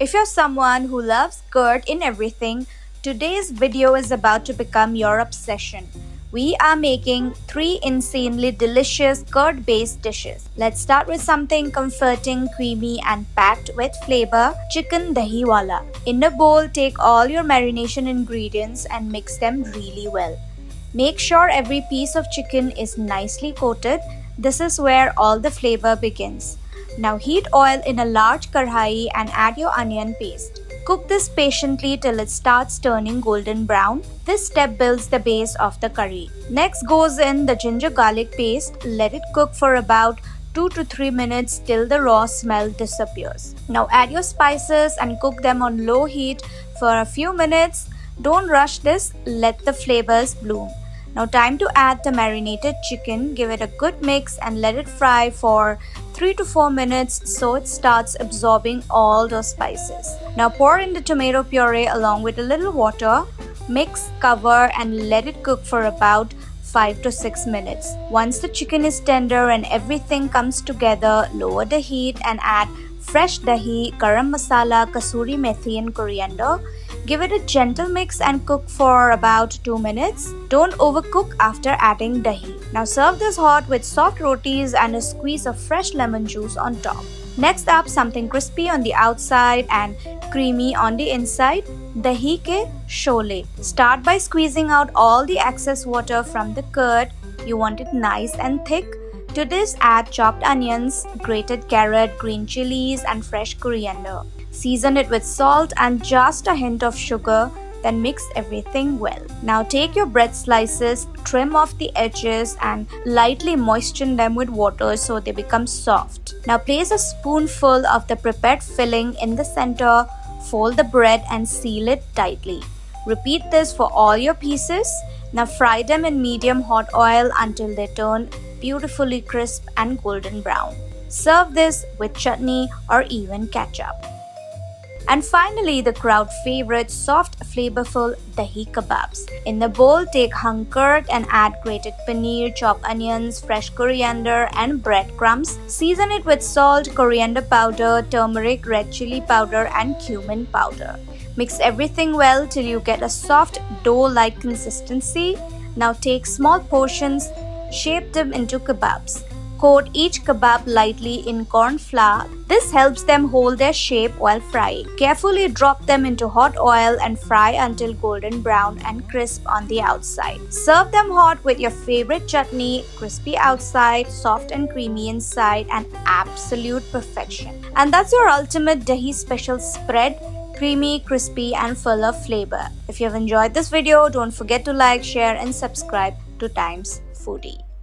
If you're someone who loves curd in everything, today's video is about to become your obsession. We are making 3 insanely delicious curd-based dishes. Let's start with something comforting, creamy and packed with flavor, Chicken Dahi Wala. In a bowl, take all your marination ingredients and mix them really well. Make sure every piece of chicken is nicely coated. This is where all the flavor begins. Now heat oil in a large kadhai and add your onion paste. Cook this patiently till it starts turning golden brown. This step builds the base of the curry. Next goes in the ginger garlic paste. Let it cook for about 2 to 3 minutes till the raw smell disappears. Now add your spices and cook them on low heat for a few minutes. Don't rush this, let the flavors bloom. Now time to add the marinated chicken. Give it a good mix and let it fry for 3 to 4 minutes so it starts absorbing all those spices. Now pour in the tomato puree along with a little water. Mix, cover and let it cook for about 5 to 6 minutes. Once the chicken is tender and everything comes together, lower the heat and add fresh dahi, garam masala, kasuri methi and coriander. Give it a gentle mix and cook for about 2 minutes. Don't overcook after adding dahi. Now serve this hot with soft rotis and a squeeze of fresh lemon juice on top. Next up, something crispy on the outside and creamy on the inside, Dahi Ke Sholay. Start by squeezing out all the excess water from the curd. You want it nice and thick. To this, add chopped onions, grated carrot, green chilies and fresh coriander. Season it with salt and just a hint of sugar, then mix everything well. Now take your bread slices, trim off the edges and lightly moisten them with water so they become soft. Now place a spoonful of the prepared filling in the center, fold the bread and seal it tightly. Repeat this for all your pieces. Now fry them in medium hot oil until they turn beautifully crisp and golden brown. Serve this with chutney or even ketchup. And finally, the crowd favorite, soft, flavorful Dahi Kebabs. In the bowl, take hung curd and add grated paneer, chopped onions, fresh coriander and breadcrumbs. Season it with salt, coriander powder, turmeric, red chili powder and cumin powder. Mix everything well till you get a soft dough-like consistency. Now take small portions, shape them into kebabs. Coat each kebab lightly in corn flour. This helps them hold their shape while frying. Carefully drop them into hot oil and fry until golden brown and crisp on the outside. Serve them hot with your favorite chutney, crispy outside, soft and creamy inside, and absolute perfection. And that's your ultimate Dahi special spread. Creamy, crispy, and full of flavor. If you have enjoyed this video, don't forget to like, share, and subscribe to Times Foodie.